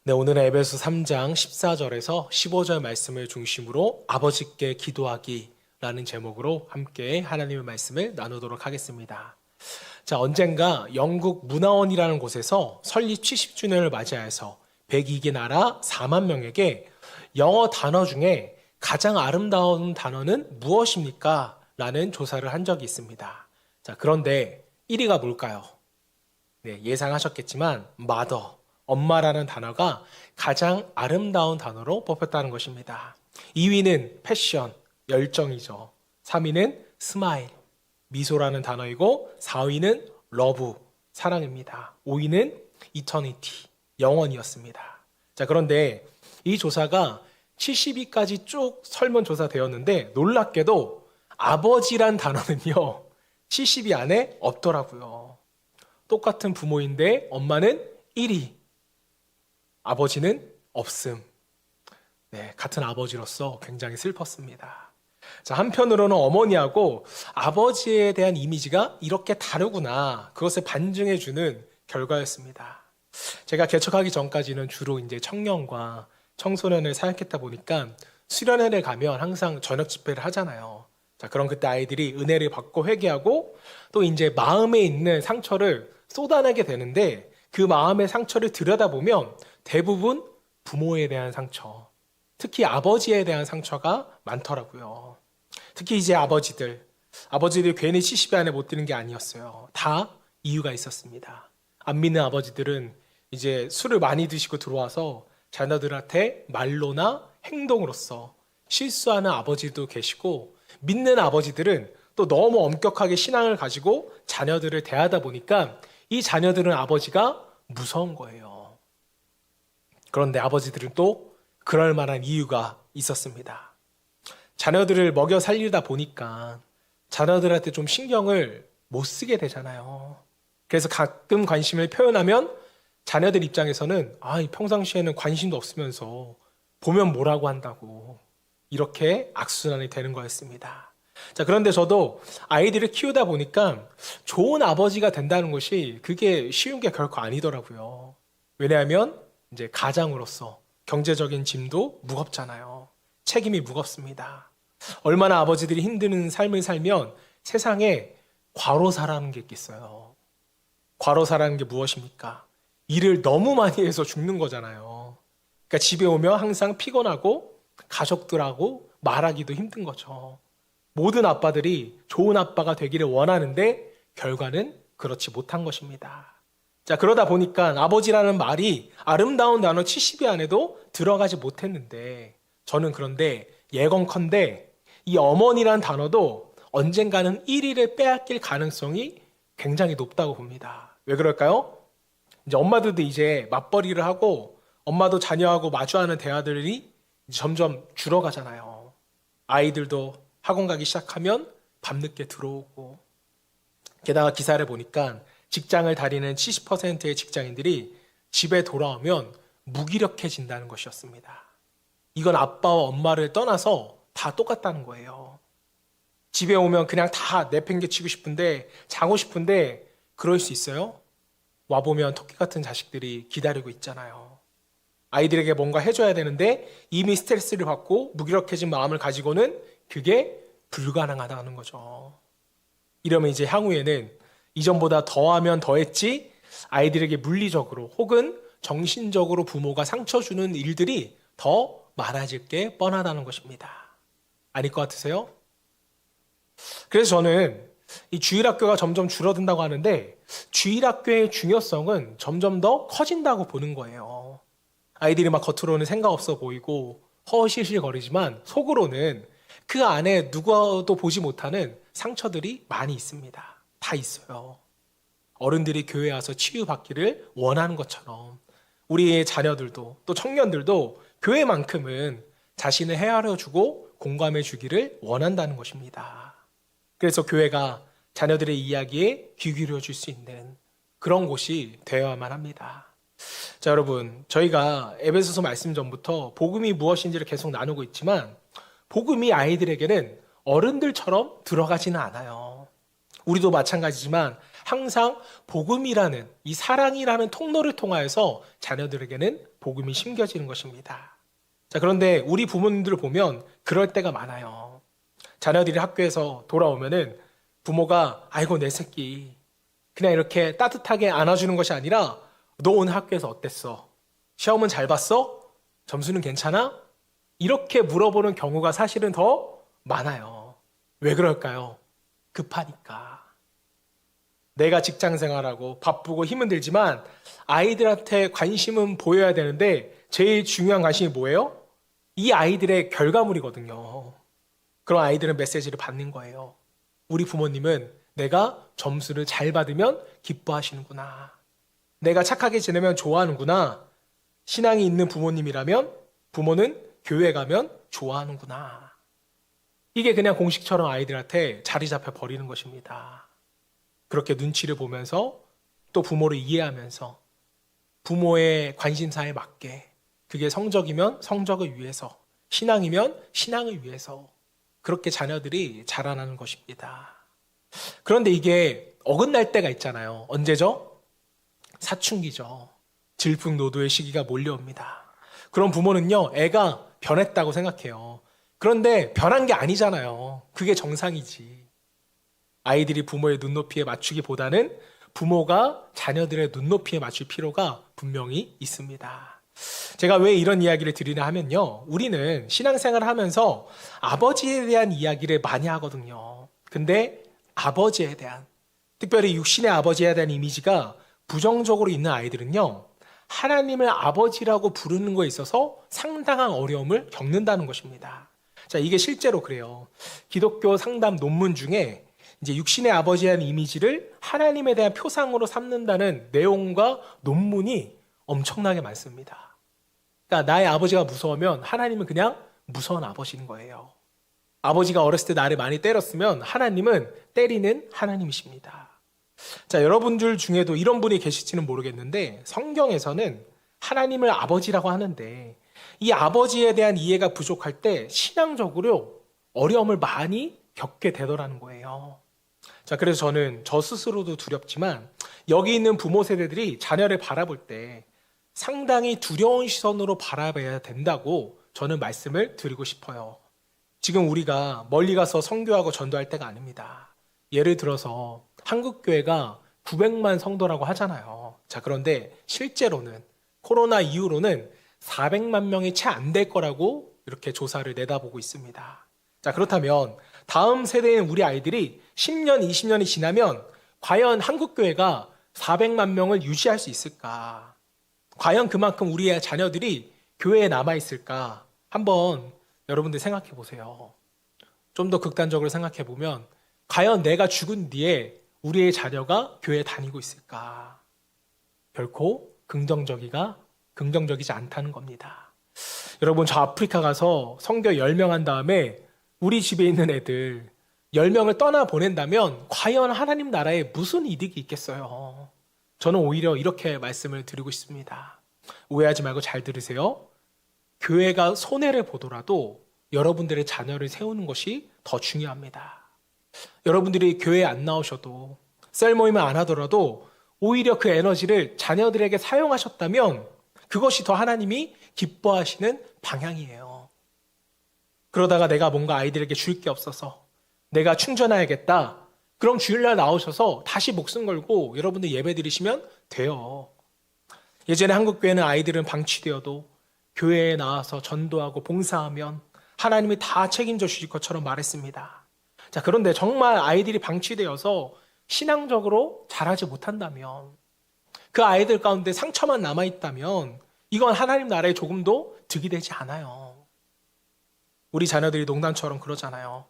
네, 오늘은 에베소 3장 14절에서 15절 말씀을 중심으로 아버지께 기도하기라는 제목으로 함께 하나님의 말씀을 나누도록 하겠습니다. 자, 언젠가 영국 문화원이라는 곳에서 설립 70주년을 맞이해서 102개 나라 4만 명에게 영어 단어 중에 가장 아름다운 단어는 무엇입니까? 라는 조사를 한 적이 있습니다. 자, 그런데 1위가 뭘까요? 네, 예상하셨겠지만 mother, 엄마라는 단어가 가장 아름다운 단어로 뽑혔다는 것입니다. 2위는 패션, 열정이죠. 3위는 스마일, 미소라는 단어이고 4위는 러브, 사랑입니다. 5위는 이터니티, 영원이었습니다. 자, 그런데 이 조사가 70위까지 쭉 설문조사되었는데 놀랍게도 아버지란 단어는요 70위 안에 없더라고요. 똑같은 부모인데 엄마는 1위, 아버지는 없음. 네, 같은 아버지로서 굉장히 슬펐습니다. 자, 한편으로는 어머니하고 아버지에 대한 이미지가 이렇게 다르구나. 그것을 반증해주는 결과였습니다. 제가 개척하기 전까지는 주로 이제 청년과 청소년을 사역했다 보니까 수련회를 가면 항상 저녁 집회를 하잖아요. 자, 그럼 그때 아이들이 은혜를 받고 회개하고 또 이제 마음에 있는 상처를 쏟아내게 되는데 그 마음의 상처를 들여다보면 대부분 부모에 대한 상처, 특히 아버지에 대한 상처가 많더라고요. 특히 이제 아버지들이 괜히 70위 안에 못 드는 게 아니었어요. 다 이유가 있었습니다. 안 믿는 아버지들은 이제 술을 많이 드시고 들어와서 자녀들한테 말로나 행동으로서 실수하는 아버지도 계시고, 믿는 아버지들은 또 너무 엄격하게 신앙을 가지고 자녀들을 대하다 보니까 이 자녀들은 아버지가 무서운 거예요. 그런데 아버지들은 또 그럴 만한 이유가 있었습니다. 자녀들을 먹여 살리다 보니까 자녀들한테 좀 신경을 못 쓰게 되잖아요. 그래서 가끔 관심을 표현하면 자녀들 입장에서는 평상시에는 관심도 없으면서 보면 뭐라고 한다고 이렇게 악순환이 되는 거였습니다. 자, 그런데 저도 아이들을 키우다 보니까 좋은 아버지가 된다는 것이 그게 쉬운 게 결코 아니더라고요. 왜냐하면 이제 가장으로서 경제적인 짐도 무겁잖아요. 책임이 무겁습니다. 얼마나 아버지들이 힘든 삶을 살면 세상에 과로사라는 게 있겠어요. 과로사라는 게 무엇입니까? 일을 너무 많이 해서 죽는 거잖아요. 그러니까 집에 오면 항상 피곤하고 가족들하고 말하기도 힘든 거죠. 모든 아빠들이 좋은 아빠가 되기를 원하는데 결과는 그렇지 못한 것입니다. 자, 그러다 보니까 아버지라는 말이 아름다운 단어 70위 안에도 들어가지 못했는데 저는 그런데 예컨대 이 어머니라는 단어도 언젠가는 1위를 빼앗길 가능성이 굉장히 높다고 봅니다. 왜 그럴까요? 이제 엄마들도 이제 맞벌이를 하고 엄마도 자녀하고 마주하는 대화들이 점점 줄어가잖아요. 아이들도 학원 가기 시작하면 밤늦게 들어오고, 게다가 기사를 보니까 직장을 다니는 70%의 직장인들이 집에 돌아오면 무기력해진다는 것이었습니다. 이건 아빠와 엄마를 떠나서 다 똑같다는 거예요. 집에 오면 그냥 다 내팽개치고 싶은데 자고 싶은데 그럴 수 있어요? 와보면 토끼 같은 자식들이 기다리고 있잖아요. 아이들에게 뭔가 해줘야 되는데 이미 스트레스를 받고 무기력해진 마음을 가지고는 그게 불가능하다는 거죠. 이러면 이제 향후에는 이전보다 더하면 더했지 아이들에게 물리적으로 혹은 정신적으로 부모가 상처 주는 일들이 더 많아질 게 뻔하다는 것입니다. 아닐 것 같으세요? 그래서 저는 이 주일학교가 점점 줄어든다고 하는데 주일학교의 중요성은 점점 더 커진다고 보는 거예요. 아이들이 막 겉으로는 생각 없어 보이고 허허실실거리지만 속으로는 그 안에 누구도 보지 못하는 상처들이 많이 있습니다. 다 있어요. 어른들이 교회에 와서 치유받기를 원하는 것처럼 우리의 자녀들도 또 청년들도 교회만큼은 자신을 헤아려주고 공감해주기를 원한다는 것입니다. 그래서 교회가 자녀들의 이야기에 귀 기울여줄 수 있는 그런 곳이 되어야만 합니다. 자, 여러분, 저희가 에베소서 말씀 전부터 복음이 무엇인지를 계속 나누고 있지만 복음이 아이들에게는 어른들처럼 들어가지는 않아요. 우리도 마찬가지지만 항상 복음이라는 이 사랑이라는 통로를 통하여서 자녀들에게는 복음이 심겨지는 것입니다. 자, 그런데 우리 부모님들을 보면 그럴 때가 많아요. 자녀들이 학교에서 돌아오면은 부모가 아이고 내 새끼 그냥 이렇게 따뜻하게 안아주는 것이 아니라 너 오늘 학교에서 어땠어? 시험은 잘 봤어? 점수는 괜찮아? 이렇게 물어보는 경우가 사실은 더 많아요. 왜 그럴까요? 급하니까. 내가 직장 생활하고 바쁘고 힘은 들지만 아이들한테 관심은 보여야 되는데 제일 중요한 관심이 뭐예요? 이 아이들의 결과물이거든요. 그런 아이들은 메시지를 받는 거예요. 우리 부모님은 내가 점수를 잘 받으면 기뻐하시는구나. 내가 착하게 지내면 좋아하는구나. 신앙이 있는 부모님이라면 부모는 교회 가면 좋아하는구나. 이게 그냥 공식처럼 아이들한테 자리 잡혀 버리는 것입니다. 그렇게 눈치를 보면서 또 부모를 이해하면서 부모의 관심사에 맞게 그게 성적이면 성적을 위해서 신앙이면 신앙을 위해서 그렇게 자녀들이 자라나는 것입니다. 그런데 이게 어긋날 때가 있잖아요. 언제죠? 사춘기죠. 질풍노도의 시기가 몰려옵니다. 그런 부모는요, 애가 변했다고 생각해요. 그런데 변한 게 아니잖아요. 그게 정상이지. 아이들이 부모의 눈높이에 맞추기보다는 부모가 자녀들의 눈높이에 맞출 필요가 분명히 있습니다. 제가 왜 이런 이야기를 드리냐 하면요. 우리는 신앙생활을 하면서 아버지에 대한 이야기를 많이 하거든요. 근데 아버지에 대한, 특별히 육신의 아버지에 대한 이미지가 부정적으로 있는 아이들은요. 하나님을 아버지라고 부르는 것에 있어서 상당한 어려움을 겪는다는 것입니다. 자, 이게 실제로 그래요. 기독교 상담 논문 중에 이제 육신의 아버지에 대한 이미지를 하나님에 대한 표상으로 삼는다는 내용과 논문이 엄청나게 많습니다. 그러니까 나의 아버지가 무서우면 하나님은 그냥 무서운 아버지인 거예요. 아버지가 어렸을 때 나를 많이 때렸으면 하나님은 때리는 하나님이십니다. 자, 여러분들 중에도 이런 분이 계실지는 모르겠는데 성경에서는 하나님을 아버지라고 하는데 이 아버지에 대한 이해가 부족할 때 신앙적으로 어려움을 많이 겪게 되더라는 거예요. 자, 그래서 저는 저 스스로도 두렵지만 여기 있는 부모 세대들이 자녀를 바라볼 때 상당히 두려운 시선으로 바라봐야 된다고 저는 말씀을 드리고 싶어요. 지금 우리가 멀리 가서 선교하고 전도할 때가 아닙니다. 예를 들어서 한국교회가 900만 성도라고 하잖아요. 자, 그런데 실제로는 코로나 이후로는 400만 명이 채 안 될 거라고 이렇게 조사를 내다보고 있습니다. 자, 그렇다면 다음 세대인 우리 아이들이 10년, 20년이 지나면 과연 한국교회가 400만 명을 유지할 수 있을까? 과연 그만큼 우리의 자녀들이 교회에 남아있을까? 한번 여러분들 생각해 보세요. 좀 더 극단적으로 생각해 보면 과연 내가 죽은 뒤에 우리의 자녀가 교회에 다니고 있을까? 결코 긍정적이지 않다는 겁니다. 여러분, 저 아프리카 가서 선교 10명 한 다음에 우리 집에 있는 애들 10명을 떠나 보낸다면 과연 하나님 나라에 무슨 이득이 있겠어요? 저는 오히려 이렇게 말씀을 드리고 싶습니다. 오해하지 말고 잘 들으세요. 교회가 손해를 보더라도 여러분들의 자녀를 세우는 것이 더 중요합니다. 여러분들이 교회에 안 나오셔도 셀 모임을 안 하더라도 오히려 그 에너지를 자녀들에게 사용하셨다면 그것이 더 하나님이 기뻐하시는 방향이에요. 그러다가 내가 뭔가 아이들에게 줄 게 없어서 내가 충전해야겠다. 그럼 주일날 나오셔서 다시 목숨 걸고 여러분들 예배 드리시면 돼요. 예전에 한국교회는 아이들은 방치되어도 교회에 나와서 전도하고 봉사하면 하나님이 다 책임져 주실 것처럼 말했습니다. 자, 그런데 정말 아이들이 방치되어서 신앙적으로 자라지 못한다면 그 아이들 가운데 상처만 남아있다면 이건 하나님 나라에 조금도 득이 되지 않아요. 우리 자녀들이 농담처럼 그러잖아요.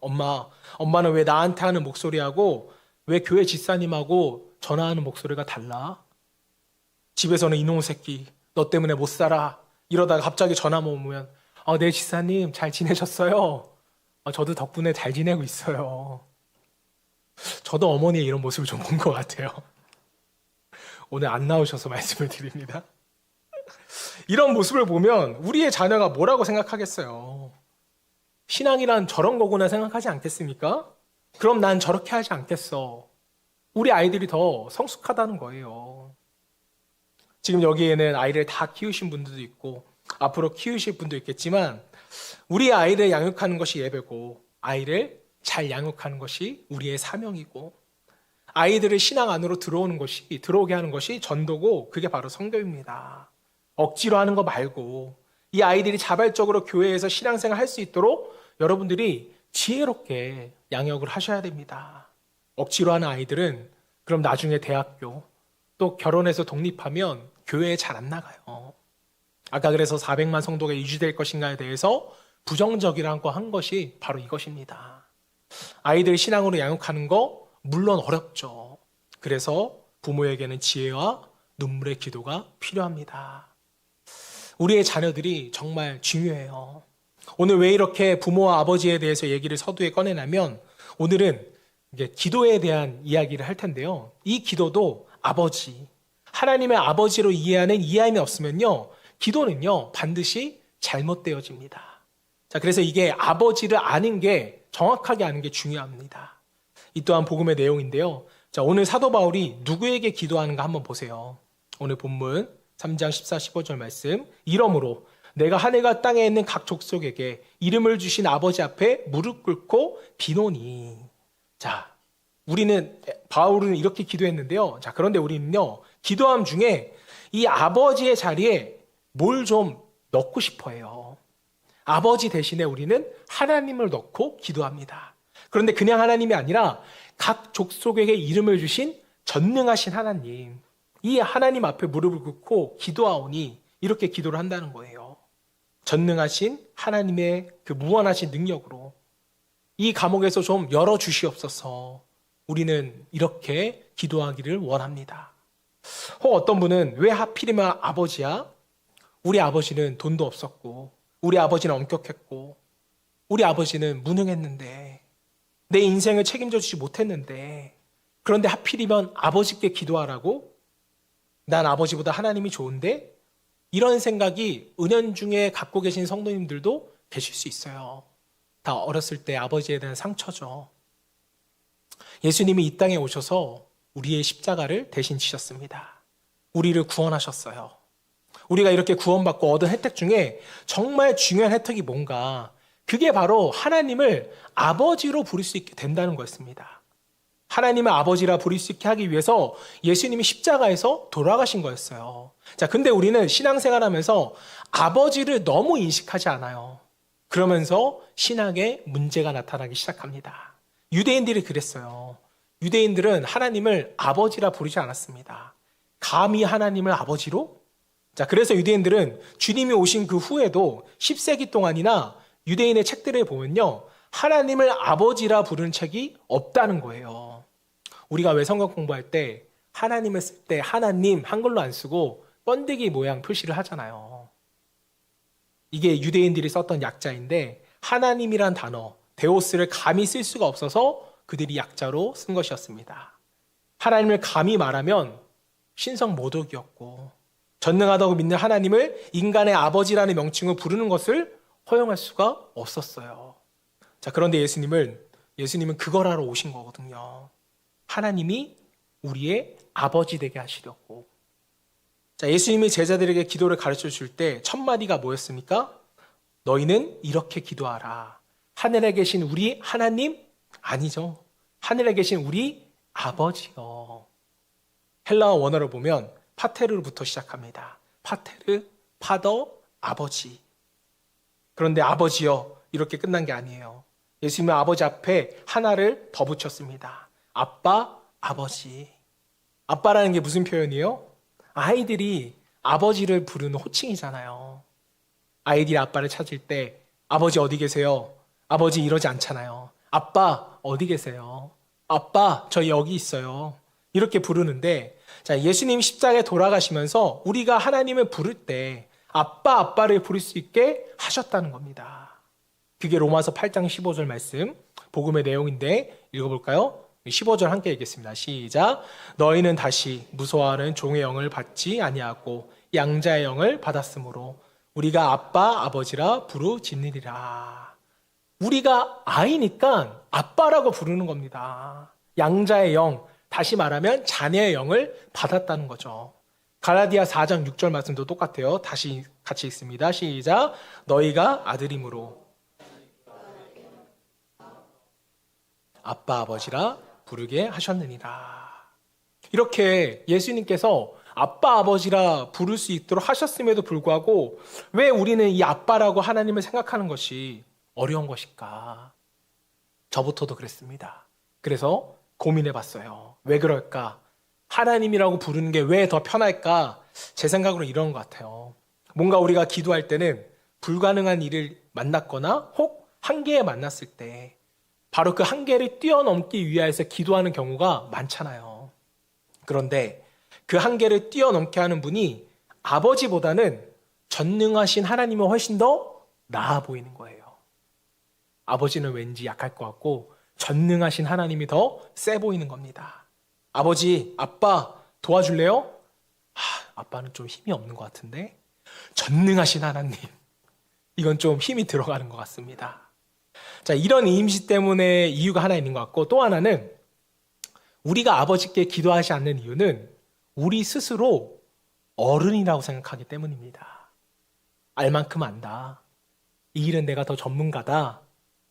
엄마는 왜 나한테 하는 목소리하고 왜 교회 집사님하고 전화하는 목소리가 달라? 집에서는 이놈 새끼 너 때문에 못 살아 이러다가 갑자기 전화 오면 네 집사님 잘 지내셨어요? 저도 덕분에 잘 지내고 있어요. 저도 어머니의 이런 모습을 좀 본 것 같아요. 오늘 안 나오셔서 말씀을 드립니다. 이런 모습을 보면 우리의 자녀가 뭐라고 생각하겠어요? 신앙이란 저런 거구나 생각하지 않겠습니까? 그럼 난 저렇게 하지 않겠어. 우리 아이들이 더 성숙하다는 거예요. 지금 여기에는 아이를 다 키우신 분들도 있고 앞으로 키우실 분도 있겠지만 우리 아이를 양육하는 것이 예배고 아이를 잘 양육하는 것이 우리의 사명이고 아이들을 신앙 안으로 들어오게 하는 것이 전도고 그게 바로 선교입니다. 억지로 하는 거 말고 이 아이들이 자발적으로 교회에서 신앙생활 할 수 있도록 여러분들이 지혜롭게 양육을 하셔야 됩니다. 억지로 하는 아이들은 그럼 나중에 대학교 또 결혼해서 독립하면 교회에 잘 안 나가요. 아까 그래서 400만 성도가 유지될 것인가에 대해서 부정적이라고 한 것이 바로 이것입니다. 아이들 신앙으로 양육하는 거 물론 어렵죠. 그래서 부모에게는 지혜와 눈물의 기도가 필요합니다. 우리의 자녀들이 정말 중요해요. 오늘 왜 이렇게 부모와 아버지에 대해서 얘기를 서두에 꺼내냐면 오늘은 이제 기도에 대한 이야기를 할 텐데요. 이 기도도 아버지, 하나님의 아버지로 이해하는 이해함이 없으면요. 기도는요. 반드시 잘못되어집니다. 자, 그래서 이게 아버지를 아는 게 정확하게 아는 게 중요합니다. 이 또한 복음의 내용인데요. 자, 오늘 사도 바울이 누구에게 기도하는가 한번 보세요. 오늘 본문 3장 14, 15절 말씀. 이러므로 내가 하늘과 땅에 있는 각 족속에게 이름을 주신 아버지 앞에 무릎 꿇고 비노니. 자, 바울은 이렇게 기도했는데요. 자, 그런데 우리는요, 기도함 중에 이 아버지의 자리에 뭘 좀 넣고 싶어 해요. 아버지 대신에 우리는 하나님을 넣고 기도합니다. 그런데 그냥 하나님이 아니라 각 족속에게 이름을 주신 전능하신 하나님, 이 하나님 앞에 무릎을 꿇고 기도하오니 이렇게 기도를 한다는 거예요. 전능하신 하나님의 그 무한하신 능력으로 이 감옥에서 좀 열어주시옵소서. 우리는 이렇게 기도하기를 원합니다. 혹 어떤 분은 왜 하필이면 아버지야? 우리 아버지는 돈도 없었고 우리 아버지는 엄격했고 우리 아버지는 무능했는데 내 인생을 책임져 주지 못했는데 그런데 하필이면 아버지께 기도하라고? 난 아버지보다 하나님이 좋은데? 이런 생각이 은연중에 갖고 계신 성도님들도 계실 수 있어요. 다 어렸을 때 아버지에 대한 상처죠. 예수님이 이 땅에 오셔서 우리의 십자가를 대신 지셨습니다. 우리를 구원하셨어요. 우리가 이렇게 구원받고 얻은 혜택 중에 정말 중요한 혜택이 뭔가? 그게 바로 하나님을 아버지로 부를 수 있게 된다는 거였습니다. 하나님을 아버지라 부를 수 있게 하기 위해서 예수님이 십자가에서 돌아가신 거였어요. 자, 근데 우리는 신앙생활하면서 아버지를 너무 인식하지 않아요. 그러면서 신학에 문제가 나타나기 시작합니다. 유대인들이 그랬어요. 유대인들은 하나님을 아버지라 부르지 않았습니다. 감히 하나님을 아버지로? 자, 그래서 유대인들은 주님이 오신 그 후에도 10세기 동안이나 유대인의 책들을 보면요, 하나님을 아버지라 부르는 책이 없다는 거예요. 우리가 왜 성경 공부할 때 하나님을 쓸 때 하나님 한글로 안 쓰고 번데기 모양 표시를 하잖아요. 이게 유대인들이 썼던 약자인데 하나님이란 단어, 데오스를 감히 쓸 수가 없어서 그들이 약자로 쓴 것이었습니다. 하나님을 감히 말하면 신성 모독이었고 전능하다고 믿는 하나님을 인간의 아버지라는 명칭으로 부르는 것을 허용할 수가 없었어요. 자, 그런데 예수님은 그걸 하러 오신 거거든요. 하나님이 우리의 아버지 되게 하시려고. 자, 예수님이 제자들에게 기도를 가르쳐 줄 때 첫 마디가 뭐였습니까? 너희는 이렇게 기도하라. 하늘에 계신 우리 하나님? 아니죠. 하늘에 계신 우리 아버지요. 헬라어 원어를 보면 파테르부터 시작합니다. 파테르, 파더, 아버지. 그런데 아버지요, 이렇게 끝난 게 아니에요. 예수님은 아버지 앞에 하나를 더 붙였습니다. 아빠, 아버지. 아빠라는 게 무슨 표현이에요? 아이들이 아버지를 부르는 호칭이잖아요. 아이들이 아빠를 찾을 때 아버지 어디 계세요? 아버지 이러지 않잖아요. 아빠 어디 계세요? 아빠 저 여기 있어요. 이렇게 부르는데, 자, 예수님이 십자가에 돌아가시면서 우리가 하나님을 부를 때 아빠를 부를 수 있게 하셨다는 겁니다. 그게 로마서 8장 15절 말씀, 복음의 내용인데 읽어볼까요? 15절 함께 읽겠습니다. 시작. 너희는 다시 무서워하는 종의 영을 받지 아니하고 양자의 영을 받았으므로 우리가 아빠 아버지라 부르짖느니라. 우리가 아이니까 아빠라고 부르는 겁니다. 양자의 영, 다시 말하면 자녀의 영을 받았다는 거죠. 갈라디아 4장 6절 말씀도 똑같아요. 다시 같이 읽습니다. 시작. 너희가 아들임으로 아빠 아버지라 부르게 하셨느니라. 이렇게 예수님께서 아빠 아버지라 부를 수 있도록 하셨음에도 불구하고 왜 우리는 이 아빠라고 하나님을 생각하는 것이 어려운 것일까? 저부터도 그랬습니다. 그래서 고민해 봤어요. 왜 그럴까? 하나님이라고 부르는 게 왜 더 편할까? 제 생각으로 이런 것 같아요. 뭔가 우리가 기도할 때는 불가능한 일을 만났거나 혹 한계에 만났을 때 바로 그 한계를 뛰어넘기 위해서 기도하는 경우가 많잖아요. 그런데 그 한계를 뛰어넘게 하는 분이 아버지보다는 전능하신 하나님이 훨씬 더 나아 보이는 거예요. 아버지는 왠지 약할 것 같고 전능하신 하나님이 더 세 보이는 겁니다. 아버지, 아빠 도와줄래요? 아빠는 좀 힘이 없는 것 같은데 전능하신 하나님, 이건 좀 힘이 들어가는 것 같습니다. 자, 이런 임시 때문에 이유가 하나 있는 것 같고, 또 하나는 우리가 아버지께 기도하지 않는 이유는 우리 스스로 어른이라고 생각하기 때문입니다. 알 만큼 안다. 이 일은 내가 더 전문가다.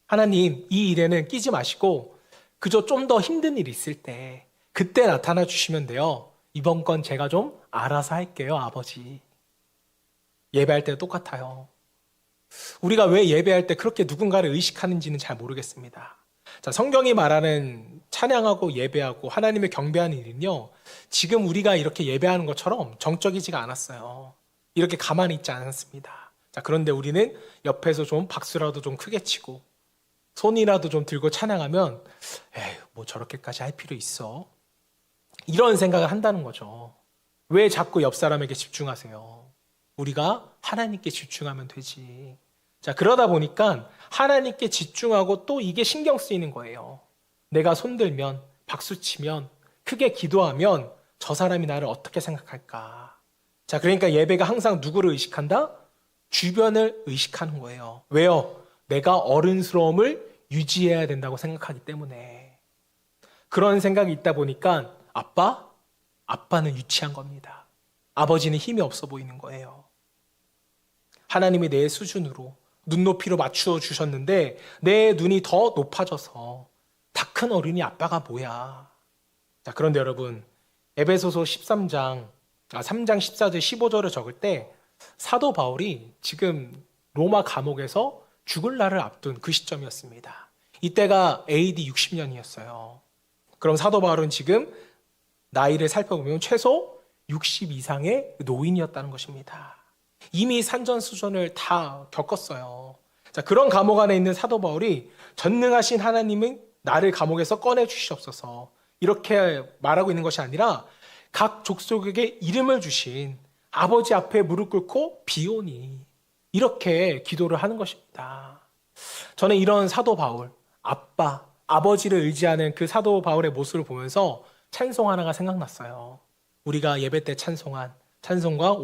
하나님, 이 일에는 끼지 마시고 그저 좀 더 힘든 일이 있을 때 그때 나타나 주시면 돼요. 이번 건 제가 좀 알아서 할게요, 아버지. 예배할 때 똑같아요. 우리가 왜 예배할 때 그렇게 누군가를 의식하는지는 잘 모르겠습니다. 자, 성경이 말하는 찬양하고 예배하고 하나님을 경배하는 일은요, 지금 우리가 이렇게 예배하는 것처럼 정적이지가 않았어요. 이렇게 가만히 있지 않았습니다. 자, 그런데 우리는 옆에서 좀 박수라도 좀 크게 치고 손이라도 좀 들고 찬양하면 에휴, 뭐 저렇게까지 할 필요 있어? 이런 생각을 한다는 거죠. 왜 자꾸 옆 사람에게 집중하세요? 우리가 하나님께 집중하면 되지. 자, 그러다 보니까 하나님께 집중하고 또 이게 신경 쓰이는 거예요. 내가 손들면, 박수치면, 크게 기도하면 저 사람이 나를 어떻게 생각할까? 자, 그러니까 예배가 항상 누구를 의식한다? 주변을 의식하는 거예요. 왜요? 내가 어른스러움을 유지해야 된다고 생각하기 때문에. 그런 생각이 있다 보니까 아빠는 유치한 겁니다. 아버지는 힘이 없어 보이는 거예요. 하나님이 내 수준으로 눈높이로 맞추어 주셨는데 내 눈이 더 높아져서 다 큰 어른이 아빠가 뭐야. 자, 그런데 여러분, 에베소서 3장 14절 15절을 적을 때 사도 바울이 지금 로마 감옥에서 죽을 날을 앞둔 그 시점이었습니다. 이때가 AD 60년이었어요. 그럼 사도 바울은 지금 나이를 살펴보면 최소 60 이상의 노인이었다는 것입니다. 이미 산전수전을 다 겪었어요. 자, 그런 감옥 안에 있는 사도 바울이 전능하신 하나님은 나를 감옥에서 꺼내 주시옵소서 이렇게 말하고 있는 것이 아니라 각 족속에게 이름을 주신 아버지 앞에 무릎 꿇고 비오니 이렇게 기도를 하는 것입니다. 저는 이런 사도 바울, 아버지를 의지하는 그 사도 바울의 모습을 보면서 찬송 하나가 생각났어요. 우리가 예배 때 찬송한 찬송가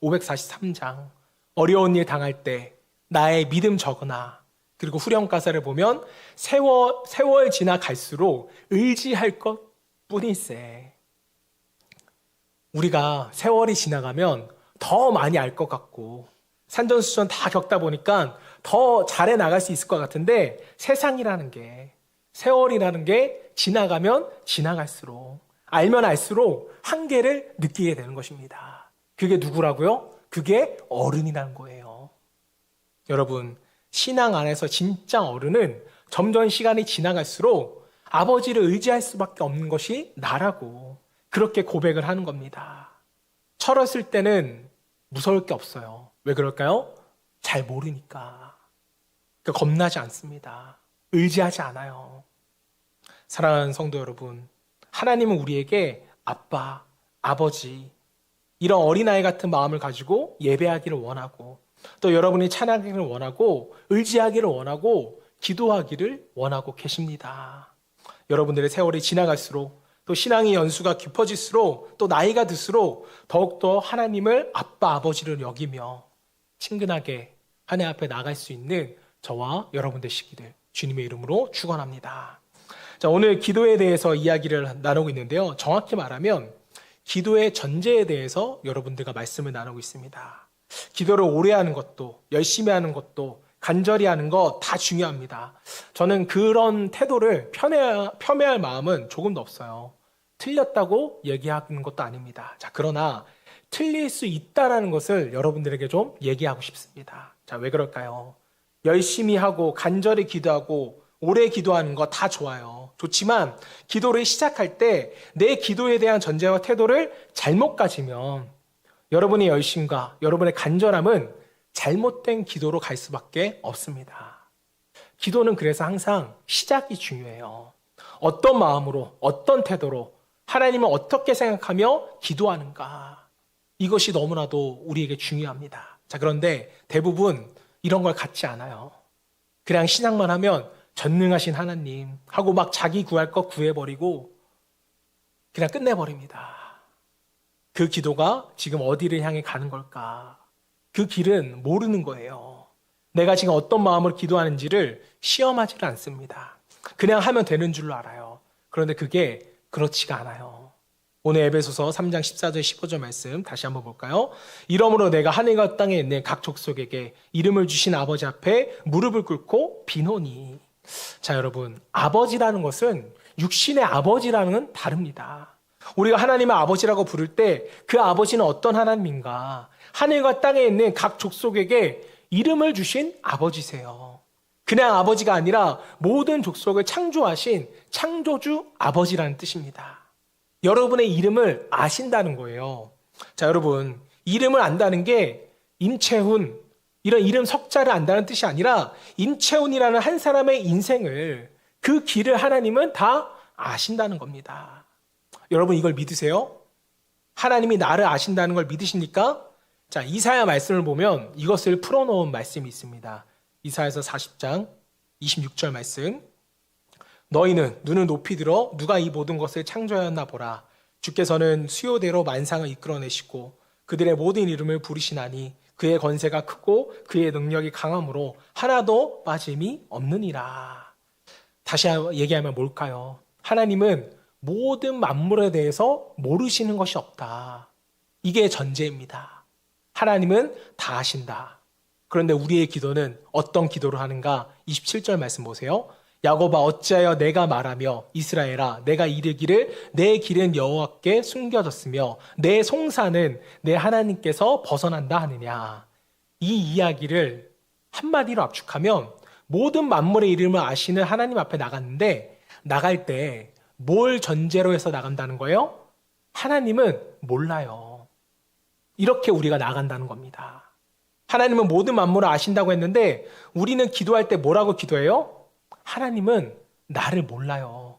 543장 어려운 일 당할 때 나의 믿음 적으나, 그리고 후렴 가사를 보면 세월 지나갈수록 의지할 것 뿐일세. 우리가 세월이 지나가면 더 많이 알 것 같고 산전수전 다 겪다 보니까 더 잘해 나갈 수 있을 것 같은데 세상이라는 게, 세월이라는 게 지나가면 지나갈수록 알면 알수록 한계를 느끼게 되는 것입니다. 그게 누구라고요? 그게 어른이라는 거예요. 여러분, 신앙 안에서 진짜 어른은 점점 시간이 지나갈수록 아버지를 의지할 수밖에 없는 것이 나라고 그렇게 고백을 하는 겁니다. 철없을 때는 무서울 게 없어요. 왜 그럴까요? 잘 모르니까. 그러니까 겁나지 않습니다. 의지하지 않아요. 사랑하는 성도 여러분, 하나님은 우리에게 아빠, 아버지, 이런 어린아이 같은 마음을 가지고 예배하기를 원하고 또 여러분이 찬양하기를 원하고 의지하기를 원하고 기도하기를 원하고 계십니다. 여러분들의 세월이 지나갈수록 또 신앙의 연수가 깊어질수록 또 나이가 들수록 더욱더 하나님을 아빠, 아버지를 여기며 친근하게 하나님 앞에 나갈 수 있는 저와 여러분 되시기를 주님의 이름으로 축원합니다. 자, 오늘 기도에 대해서 이야기를 나누고 있는데요. 정확히 말하면 기도의 전제에 대해서 여러분들과 말씀을 나누고 있습니다. 기도를 오래 하는 것도, 열심히 하는 것도, 간절히 하는 거 다 중요합니다. 저는 그런 태도를 폄훼할 마음은 조금도 없어요. 틀렸다고 얘기하는 것도 아닙니다. 자, 그러나 틀릴 수 있다라는 것을 여러분들에게 좀 얘기하고 싶습니다. 자, 왜 그럴까요? 열심히 하고 간절히 기도하고 오래 기도하는 거 다 좋아요. 좋지만 기도를 시작할 때 내 기도에 대한 전제와 태도를 잘못 가지면 여러분의 열심과 여러분의 간절함은 잘못된 기도로 갈 수밖에 없습니다. 기도는 그래서 항상 시작이 중요해요. 어떤 마음으로, 어떤 태도로, 하나님을 어떻게 생각하며 기도하는가. 이것이 너무나도 우리에게 중요합니다. 자, 그런데 대부분 이런 걸 갖지 않아요. 그냥 신앙만 하면 전능하신 하나님 하고 막 자기 구할 것 구해버리고 그냥 끝내버립니다. 그 기도가 지금 어디를 향해 가는 걸까? 그 길은 모르는 거예요. 내가 지금 어떤 마음으로 기도하는지를 시험하지를 않습니다. 그냥 하면 되는 줄로 알아요. 그런데 그게 그렇지가 않아요. 오늘 에베소서 3장 14절 15절 말씀 다시 한번 볼까요? 이러므로 내가 하늘과 땅에 있는 각 족속에게 이름을 주신 아버지 앞에 무릎을 꿇고 비노니. 자, 여러분, 아버지라는 것은 육신의 아버지라는 건 다릅니다. 우리가 하나님의 아버지라고 부를 때 그 아버지는 어떤 하나님인가? 하늘과 땅에 있는 각 족속에게 이름을 주신 아버지세요. 그냥 아버지가 아니라 모든 족속을 창조하신 창조주 아버지라는 뜻입니다. 여러분의 이름을 아신다는 거예요. 자, 여러분, 이름을 안다는 게 임채훈, 이런 이름 석자를 안다는 뜻이 아니라 임채훈이라는 한 사람의 인생을, 그 길을 하나님은 다 아신다는 겁니다. 여러분, 이걸 믿으세요? 하나님이 나를 아신다는 걸 믿으십니까? 자, 이사야 말씀을 보면 이것을 풀어놓은 말씀이 있습니다. 이사야서 40장 26절 말씀. 너희는 눈을 높이 들어 누가 이 모든 것을 창조하였나 보라. 주께서는 수요대로 만상을 이끌어내시고 그들의 모든 이름을 부르시나니 그의 권세가 크고 그의 능력이 강함으로 하나도 빠짐이 없느니라. 다시 얘기하면 뭘까요? 하나님은 모든 만물에 대해서 모르시는 것이 없다. 이게 전제입니다. 하나님은 다 아신다. 그런데 우리의 기도는 어떤 기도를 하는가? 27절 말씀 보세요. 야곱아 어찌하여 내가 말하며 이스라엘아 내가 이르기를 내 길은 여호와께 숨겨졌으며 내 송사는 내 하나님께서 벗어난다 하느냐. 이 이야기를 한마디로 압축하면 모든 만물의 이름을 아시는 하나님 앞에 나갔는데 나갈 때 뭘 전제로 해서 나간다는 거예요? 하나님은 몰라요. 이렇게 우리가 나간다는 겁니다. 하나님은 모든 만물을 아신다고 했는데 우리는 기도할 때 뭐라고 기도해요? 하나님은 나를 몰라요.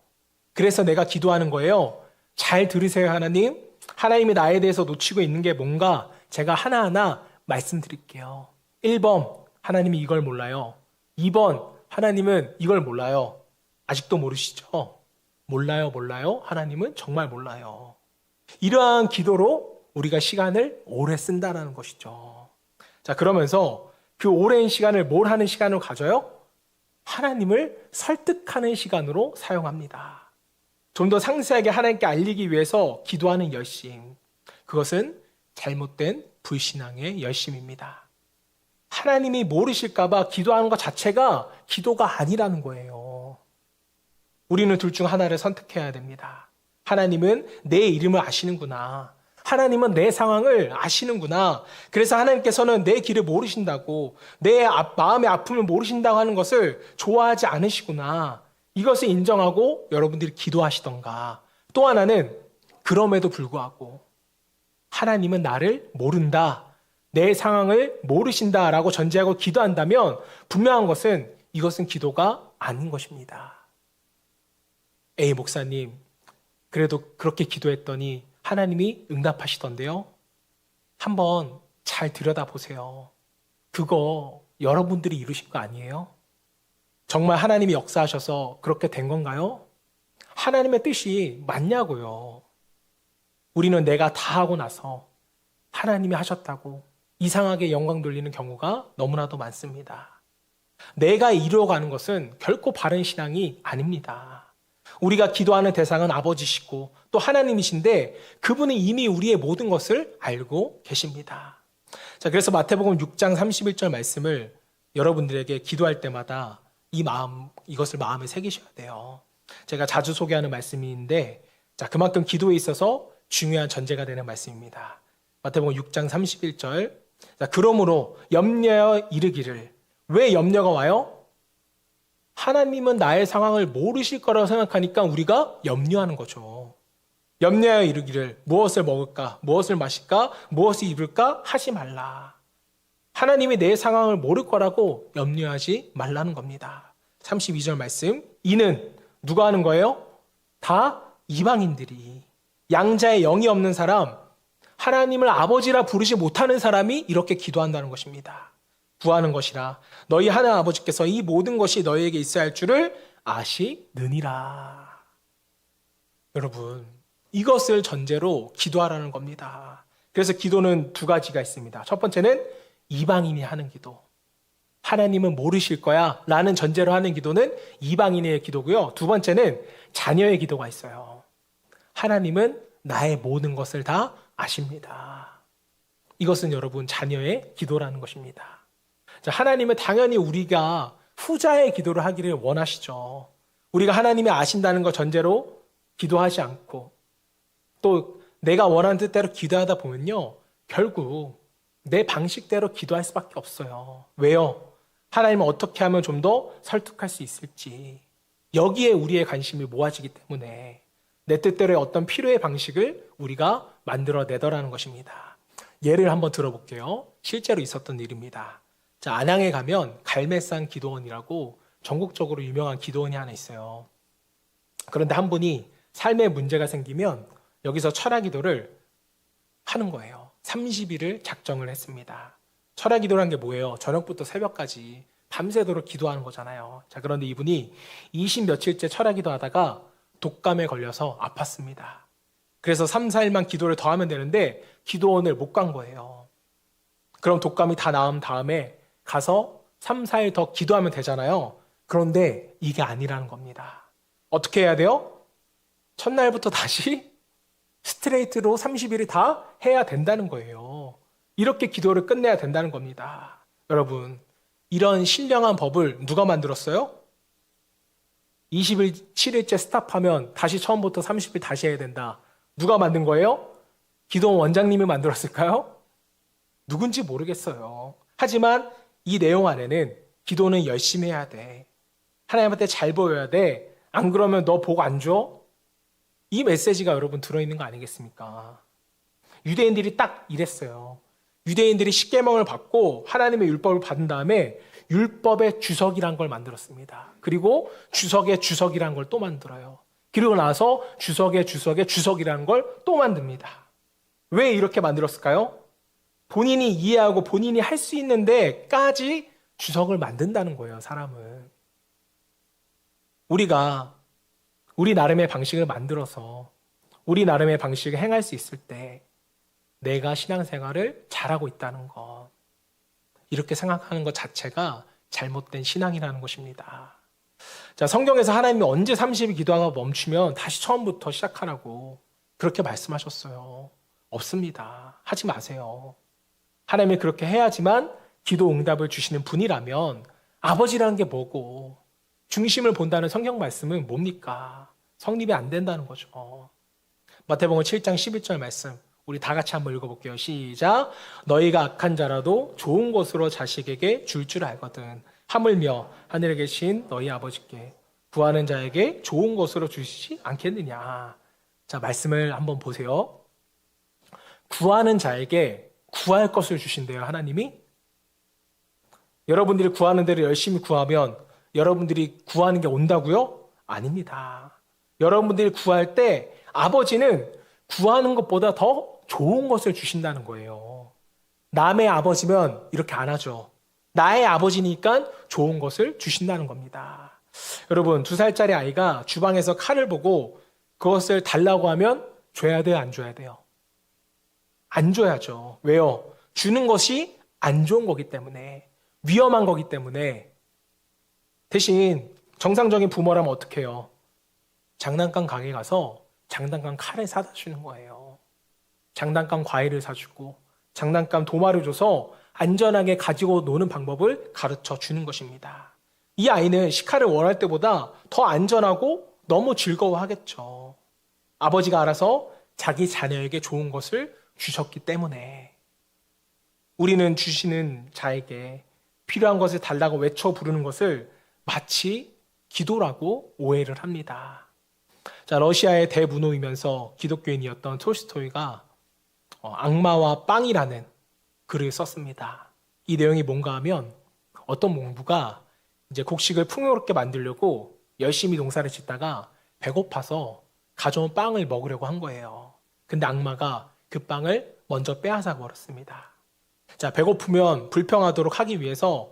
그래서 내가 기도하는 거예요. 잘 들으세요, 하나님. 하나님이 나에 대해서 놓치고 있는 게 뭔가 제가 하나하나 말씀드릴게요. 1번, 하나님이 이걸 몰라요. 2번, 하나님은 이걸 몰라요. 아직도 모르시죠? 몰라요. 하나님은 정말 몰라요. 이러한 기도로 우리가 시간을 오래 쓴다는 것이죠. 자, 그러면서 그 오랜 시간을 뭘 하는 시간으로 가져요? 하나님을 설득하는 시간으로 사용합니다. 좀 더 상세하게 하나님께 알리기 위해서 기도하는 열심. 그것은 잘못된 불신앙의 열심입니다. 하나님이 모르실까봐 기도하는 것 자체가 기도가 아니라는 거예요. 우리는 둘 중 하나를 선택해야 됩니다. 하나님은 내 이름을 아시는구나. 하나님은 내 상황을 아시는구나. 그래서 하나님께서는 내 길을 모르신다고, 내 마음의 아픔을 모르신다고 하는 것을 좋아하지 않으시구나. 이것을 인정하고 여러분들이 기도하시던가. 또 하나는 그럼에도 불구하고 하나님은 나를 모른다. 내 상황을 모르신다라고 전제하고 기도한다면 분명한 것은 이것은 기도가 아닌 것입니다. A 목사님, 그래도 그렇게 기도했더니 하나님이 응답하시던데요. 한번 잘 들여다보세요. 그거 여러분들이 이루신 거 아니에요? 정말 하나님이 역사하셔서 그렇게 된 건가요? 하나님의 뜻이 맞냐고요. 우리는 내가 다 하고 나서 하나님이 하셨다고 이상하게 영광 돌리는 경우가 너무나도 많습니다. 내가 이루어가는 것은 결코 바른 신앙이 아닙니다. 우리가 기도하는 대상은 아버지시고 또 하나님이신데 그분은 이미 우리의 모든 것을 알고 계십니다. 자, 그래서 마태복음 6장 31절 말씀을 여러분들에게 기도할 때마다 이것을 마음에 새기셔야 돼요. 제가 자주 소개하는 말씀인데, 자, 그만큼 기도에 있어서 중요한 전제가 되는 말씀입니다. 마태복음 6장 31절. 자, 그러므로 염려하여 이르기를. 왜 염려가 와요? 하나님은 나의 상황을 모르실 거라고 생각하니까 우리가 염려하는 거죠. 염려하여 이르기를 무엇을 먹을까, 무엇을 마실까, 무엇을 입을까 하지 말라. 하나님이 내 상황을 모를 거라고 염려하지 말라는 겁니다. 32절 말씀. 이는 누가 하는 거예요? 다 이방인들이. 양자의 영이 없는 사람, 하나님을 아버지라 부르지 못하는 사람이 이렇게 기도한다는 것입니다. 구하는 것이라 너희 하나님 아버지께서 이 모든 것이 너희에게 있어야 할 줄을 아시느니라. 여러분, 이것을 전제로 기도하라는 겁니다. 그래서 기도는 두 가지가 있습니다. 첫 번째는 이방인이 하는 기도. 하나님은 모르실 거야 라는 전제로 하는 기도는 이방인의 기도고요. 두 번째는 자녀의 기도가 있어요. 하나님은 나의 모든 것을 다 아십니다. 이것은 여러분 자녀의 기도라는 것입니다. 자, 하나님은 당연히 우리가 후자의 기도를 하기를 원하시죠. 우리가 하나님이 아신다는 것 전제로 기도하지 않고 또 내가 원하는 뜻대로 기도하다 보면요, 결국 내 방식대로 기도할 수밖에 없어요. 왜요? 하나님은 어떻게 하면 좀 더 설득할 수 있을지, 여기에 우리의 관심이 모아지기 때문에 내 뜻대로의 어떤 필요의 방식을 우리가 만들어내더라는 것입니다. 예를 한번 들어볼게요. 실제로 있었던 일입니다. 자, 안양에 가면 갈매산 기도원이라고 전국적으로 유명한 기도원이 하나 있어요. 그런데 한 분이 삶에 문제가 생기면 여기서 철야 기도를 하는 거예요. 30일을 작정을 했습니다. 철야 기도라는 게 뭐예요? 저녁부터 새벽까지 밤새도록 기도하는 거잖아요. 자, 그런데 이분이 20 며칠째 철야 기도하다가 독감에 걸려서 아팠습니다. 그래서 3, 4일만 기도를 더 하면 되는데 기도원을 못 간 거예요. 그럼 독감이 다 나은 다음에 가서 3, 4일 더 기도하면 되잖아요. 그런데 이게 아니라는 겁니다. 어떻게 해야 돼요? 첫날부터 다시 스트레이트로 30일을 다 해야 된다는 거예요. 이렇게 기도를 끝내야 된다는 겁니다. 여러분, 이런 신령한 법을 누가 만들었어요? 27일째 스탑하면 다시 처음부터 30일 다시 해야 된다. 누가 만든 거예요? 기도원 원장님이 만들었을까요? 누군지 모르겠어요. 하지만 이 내용 안에는 기도는 열심히 해야 돼. 하나님한테 잘 보여야 돼. 안 그러면 너 복 안 줘? 이 메시지가 여러분 들어있는 거 아니겠습니까? 유대인들이 딱 이랬어요. 유대인들이 십계명을 받고 하나님의 율법을 받은 다음에 율법의 주석이란 걸 만들었습니다. 그리고 주석의 주석이란 걸 또 만들어요. 그리고 나서 주석의 주석의 주석이라는 걸 또 만듭니다. 왜 이렇게 만들었을까요? 본인이 이해하고 본인이 할 수 있는 데까지 주석을 만든다는 거예요, 사람은. 우리가 우리 나름의 방식을 만들어서 우리 나름의 방식을 행할 수 있을 때 내가 신앙생활을 잘하고 있다는 것, 이렇게 생각하는 것 자체가 잘못된 신앙이라는 것입니다. 자, 성경에서 하나님이 언제 30일 기도하고 멈추면 다시 처음부터 시작하라고 그렇게 말씀하셨어요? 없습니다. 하지 마세요. 하나님이 그렇게 해야지만 기도 응답을 주시는 분이라면 아버지라는 게 뭐고 중심을 본다는 성경 말씀은 뭡니까? 성립이 안 된다는 거죠. 마태복음 7장 11절 말씀 우리 다 같이 한번 읽어볼게요. 시작. 너희가 악한 자라도 좋은 것으로 자식에게 줄 알거든. 하물며 하늘에 계신 너희 아버지께 구하는 자에게 좋은 것으로 주시지 않겠느냐. 자, 말씀을 한번 보세요. 구하는 자에게 구할 것을 주신대요, 하나님이. 여러분들이 구하는 대로 열심히 구하면 여러분들이 구하는 게 온다고요? 아닙니다. 여러분들이 구할 때 아버지는 구하는 것보다 더 좋은 것을 주신다는 거예요. 남의 아버지면 이렇게 안 하죠. 나의 아버지니까 좋은 것을 주신다는 겁니다. 여러분, 2살짜리 아이가 주방에서 칼을 보고 그것을 달라고 하면 줘야 돼요, 안 줘야 돼요? 안 줘야죠. 왜요? 주는 것이 안 좋은 거기 때문에, 위험한 거기 때문에. 대신 정상적인 부모라면 어떻게 해요? 장난감 가게 가서 장난감 칼을 사다 주는 거예요. 장난감 과일을 사주고 장난감 도마를 줘서 안전하게 가지고 노는 방법을 가르쳐 주는 것입니다. 이 아이는 시카를 원할 때보다 더 안전하고 너무 즐거워하겠죠. 아버지가 알아서 자기 자녀에게 좋은 것을 주셨기 때문에. 우리는 주시는 자에게 필요한 것을 달라고 외쳐 부르는 것을 마치 기도라고 오해를 합니다. 자, 러시아의 대문호이면서 기독교인이었던 톨스토이가 악마와 빵이라는 글을 썼습니다. 이 내용이 뭔가 하면 어떤 농부가 이제 곡식을 풍요롭게 만들려고 열심히 농사를 짓다가 배고파서 가져온 빵을 먹으려고 한 거예요. 근데 악마가 그 빵을 먼저 빼앗아 버렸습니다. 자, 배고프면 불평하도록 하기 위해서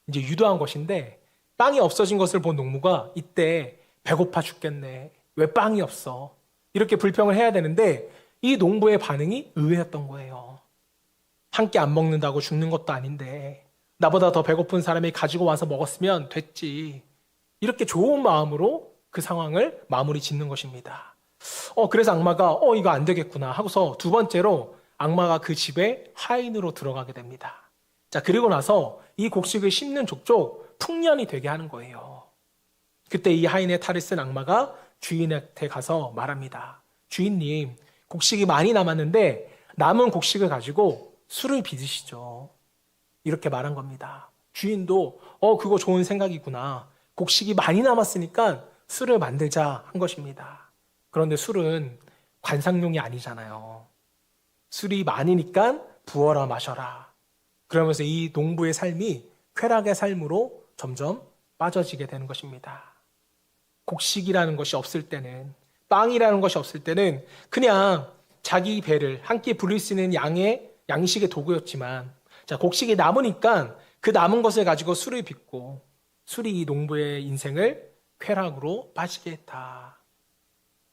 이제 유도한 것인데 빵이 없어진 것을 본 농부가 이때 배고파 죽겠네. 왜 빵이 없어? 이렇게 불평을 해야 되는데 이 농부의 반응이 의외였던 거예요. 한 끼 안 먹는다고 죽는 것도 아닌데 나보다 더 배고픈 사람이 가지고 와서 먹었으면 됐지. 이렇게 좋은 마음으로 그 상황을 마무리 짓는 것입니다. 그래서 악마가 이거 안 되겠구나 하고서 두 번째로 악마가 그 집에 하인으로 들어가게 됩니다. 자, 그리고 나서 이 곡식을 씹는 족족 풍년이 되게 하는 거예요. 그때 이 하인의 탈을 쓴 악마가 주인한테 가서 말합니다. 주인님, 곡식이 많이 남았는데 남은 곡식을 가지고 술을 빚으시죠. 이렇게 말한 겁니다. 주인도 그거 좋은 생각이구나. 곡식이 많이 남았으니까 술을 만들자 한 것입니다. 그런데 술은 관상용이 아니잖아요. 술이 많으니까 부어라 마셔라. 그러면서 이 농부의 삶이 쾌락의 삶으로 점점 빠져지게 되는 것입니다. 곡식이라는 것이 없을 때는, 빵이라는 것이 없을 때는 그냥 자기 배를 한 끼 부릴 수 있는 양식의 도구였지만, 자, 곡식이 남으니까 그 남은 것을 가지고 술을 빚고 술이 이 농부의 인생을 쾌락으로 빠지게 했다.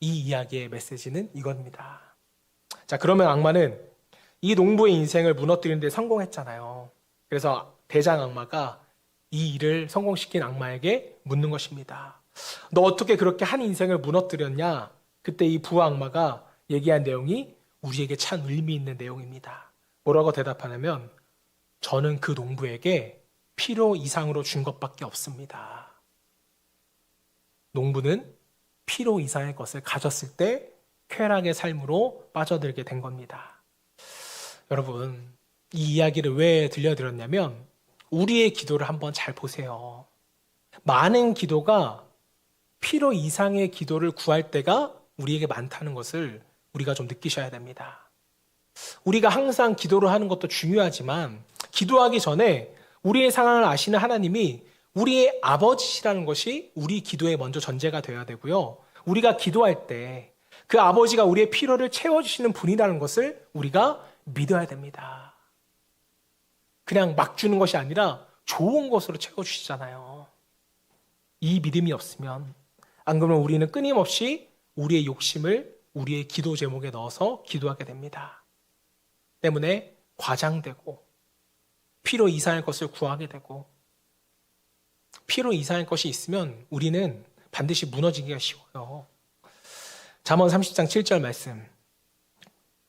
이 이야기의 메시지는 이겁니다. 자, 그러면 악마는 이 농부의 인생을 무너뜨리는 데 성공했잖아요. 그래서 대장 악마가 이 일을 성공시킨 악마에게 묻는 것입니다. 너 어떻게 그렇게 한 인생을 무너뜨렸냐? 그때 이 부하 악마가 얘기한 내용이 우리에게 참 의미 있는 내용입니다. 뭐라고 대답하냐면 저는 그 농부에게 필요 이상으로 준 것밖에 없습니다. 농부는 필요 이상의 것을 가졌을 때 쾌락의 삶으로 빠져들게 된 겁니다. 여러분, 이 이야기를 왜 들려드렸냐면 우리의 기도를 한번 잘 보세요. 많은 기도가 필요 이상의 기도를 구할 때가 우리에게 많다는 것을 우리가 좀 느끼셔야 됩니다. 우리가 항상 기도를 하는 것도 중요하지만 기도하기 전에 우리의 상황을 아시는 하나님이 우리의 아버지시라는 것이 우리 기도의 먼저 전제가 되어야 되고요. 우리가 기도할 때 그 아버지가 우리의 필요를 채워주시는 분이라는 것을 우리가 믿어야 됩니다. 그냥 막 주는 것이 아니라 좋은 것으로 채워주시잖아요. 이 믿음이 없으면 안 그러면 우리는 끊임없이 우리의 욕심을 우리의 기도 제목에 넣어서 기도하게 됩니다. 때문에 과장되고 필요 이상의 것을 구하게 되고 필요 이상의 것이 있으면 우리는 반드시 무너지기가 쉬워요. 잠언 30장 7절 말씀.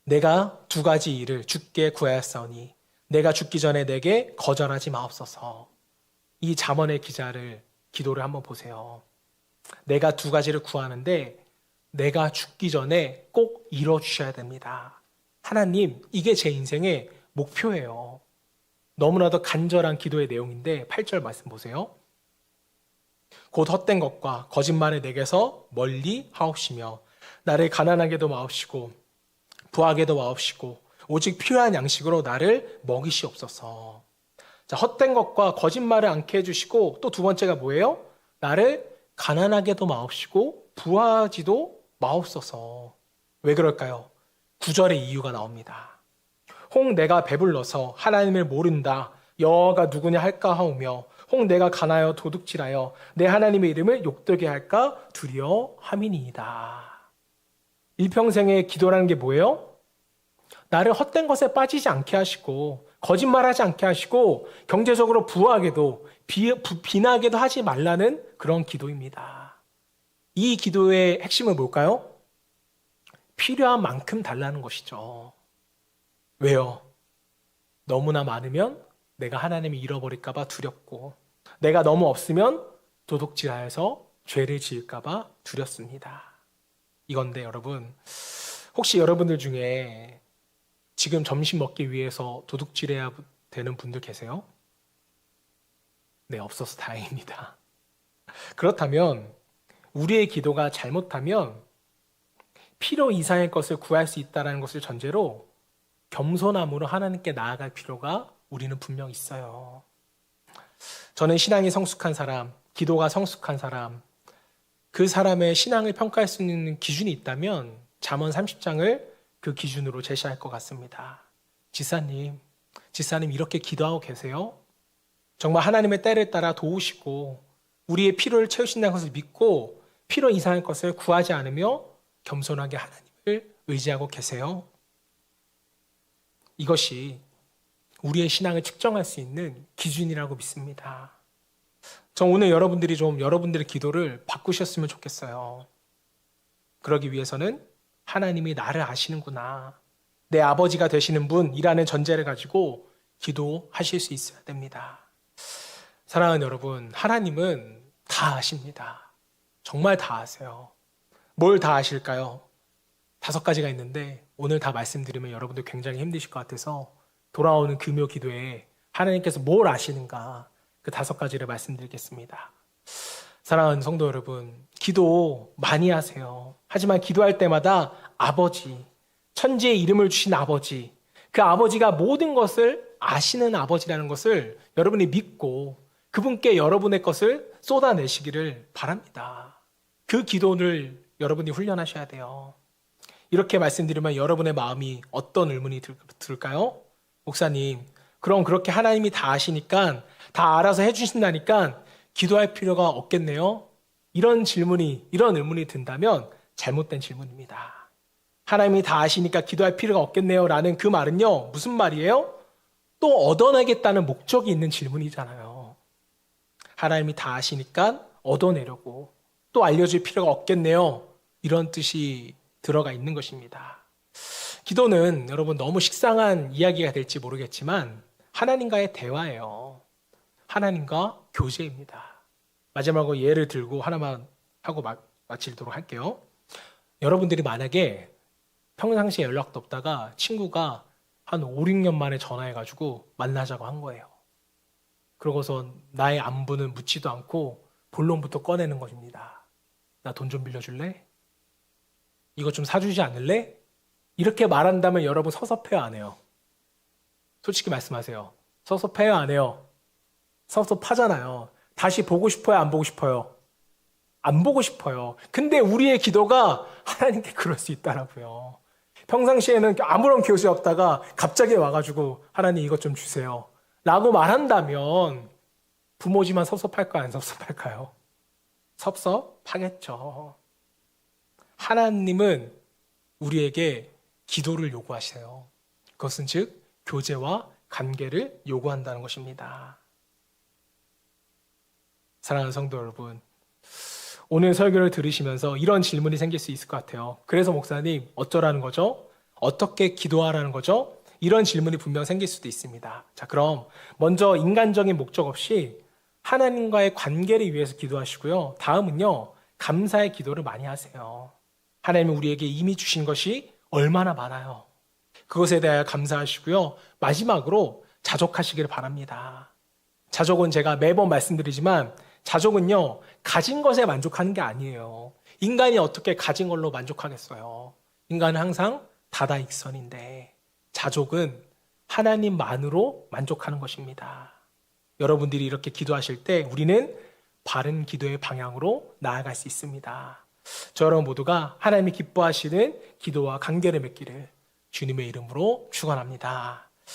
내가 두 가지 일을 주께 구하였사오니 내가 죽기 전에 내게 거절하지 마옵소서. 이 잠언의 기도를 한번 보세요. 내가 두 가지를 구하는데 내가 죽기 전에 꼭 이뤄주셔야 됩니다. 하나님, 이게 제 인생의 목표예요. 너무나도 간절한 기도의 내용인데 8절 말씀 보세요. 곧 헛된 것과 거짓말을 내게서 멀리 하옵시며 나를 가난하게도 마옵시고 부하게도 마옵시고 오직 필요한 양식으로 나를 먹이시옵소서. 자, 헛된 것과 거짓말을 않게 해주시고 또 두 번째가 뭐예요? 나를 가난하게도 마옵시고 부하지도 마옵소서. 왜 그럴까요? 9절의 이유가 나옵니다. 혹 내가 배불러서 하나님을 모른다 여호와가 누구냐 할까 하오며 혹 내가 가나여 도둑질하여 내 하나님의 이름을 욕되게 할까 두려워함이니이다. 일평생의 기도라는 게 뭐예요? 나를 헛된 것에 빠지지 않게 하시고 거짓말하지 않게 하시고 경제적으로 부하게도 비나게도 하지 말라는 그런 기도입니다. 이 기도의 핵심은 뭘까요? 필요한 만큼 달라는 것이죠. 왜요? 너무나 많으면 내가 하나님을 잃어버릴까봐 두렵고, 내가 너무 없으면 도둑질하여서 죄를 지을까봐 두렵습니다. 이건데 여러분, 혹시 여러분들 중에 지금 점심 먹기 위해서 도둑질해야 되는 분들 계세요? 네, 없어서 다행입니다. 그렇다면 우리의 기도가 잘못하면 필요 이상의 것을 구할 수 있다는 것을 전제로 겸손함으로 하나님께 나아갈 필요가 우리는 분명 있어요. 저는 신앙이 성숙한 사람, 기도가 성숙한 사람, 그 사람의 신앙을 평가할 수 있는 기준이 있다면 잠언 30장을 그 기준으로 제시할 것 같습니다. 지사님 이렇게 기도하고 계세요? 정말 하나님의 때를 따라 도우시고 우리의 필요를 채우신다는 것을 믿고 필요 이상의 것을 구하지 않으며 겸손하게 하나님을 의지하고 계세요? 이것이 우리의 신앙을 측정할 수 있는 기준이라고 믿습니다. 저 오늘 여러분들이 좀 여러분들의 기도를 바꾸셨으면 좋겠어요. 그러기 위해서는 하나님이 나를 아시는구나, 내 아버지가 되시는 분이라는 전제를 가지고 기도하실 수 있어야 됩니다. 사랑하는 여러분, 하나님은 다 아십니다. 정말 다 아세요. 뭘 다 아실까요? 5가지가 있는데 오늘 다 말씀드리면 여러분들 굉장히 힘드실 것 같아서 돌아오는 금요 기도에 하나님께서 뭘 아시는가, 그 5가지를 말씀드리겠습니다. 사랑하는 성도 여러분, 기도 많이 하세요. 하지만 기도할 때마다 아버지, 천지의 이름을 주신 아버지, 그 아버지가 모든 것을 아시는 아버지라는 것을 여러분이 믿고 그분께 여러분의 것을 쏟아내시기를 바랍니다. 그 기도를 여러분이 훈련하셔야 돼요. 이렇게 말씀드리면 여러분의 마음이 어떤 의문이 들까요? 목사님, 그럼 그렇게 하나님이 다 아시니까 다 알아서 해주신다니까 기도할 필요가 없겠네요? 이런 의문이 든다면 잘못된 질문입니다. 하나님이 다 아시니까 기도할 필요가 없겠네요 라는 그 말은요, 무슨 말이에요? 또 얻어내겠다는 목적이 있는 질문이잖아요. 하나님이 다 아시니까 얻어내려고, 또 알려줄 필요가 없겠네요, 이런 뜻이 들어가 있는 것입니다. 기도는 여러분 너무 식상한 이야기가 될지 모르겠지만 하나님과의 대화예요. 하나님과 교제입니다. 마지막으로 예를 들고 하나만 하고 마치도록 할게요. 여러분들이 만약에 평상시에 연락도 없다가 친구가 한 5, 6년 만에 전화해가지고 만나자고 한 거예요. 그러고서 나의 안부는 묻지도 않고 본론부터 꺼내는 것입니다. 나 돈 좀 빌려줄래? 이거 좀 사주지 않을래? 이렇게 말한다면 여러분 섭섭해요, 안 해요? 솔직히 말씀하세요. 섭섭해요, 안 해요? 섭섭하잖아요. 다시 보고 싶어요, 안 보고 싶어요? 안 보고 싶어요. 근데 우리의 기도가 하나님께 그럴 수 있다라고요. 평상시에는 아무런 교제 없다가 갑자기 와가지고 하나님 이것 좀 주세요 라고 말한다면 부모지만 섭섭할까요, 안 섭섭할까요? 섭섭하겠죠. 하나님은 우리에게 기도를 요구하세요. 그것은 즉 교제와 관계를 요구한다는 것입니다. 사랑하는 성도 여러분, 오늘 설교를 들으시면서 이런 질문이 생길 수 있을 것 같아요. 그래서 목사님 어쩌라는 거죠? 어떻게 기도하라는 거죠? 이런 질문이 분명 생길 수도 있습니다. 자, 그럼 먼저 인간적인 목적 없이 하나님과의 관계를 위해서 기도하시고요. 다음은요, 감사의 기도를 많이 하세요. 하나님은 우리에게 이미 주신 것이 얼마나 많아요. 그것에 대하여 감사하시고요. 마지막으로 자족하시기를 바랍니다. 자족은 제가 매번 말씀드리지만 자족은요, 가진 것에 만족하는 게 아니에요. 인간이 어떻게 가진 걸로 만족하겠어요? 인간은 항상 다다익선인데 자족은 하나님만으로 만족하는 것입니다. 여러분들이 이렇게 기도하실 때 우리는 바른 기도의 방향으로 나아갈 수 있습니다. 저 여러분 모두가 하나님이 기뻐하시는 기도와 관계를 맺기를 주님의 이름으로 축원합니다.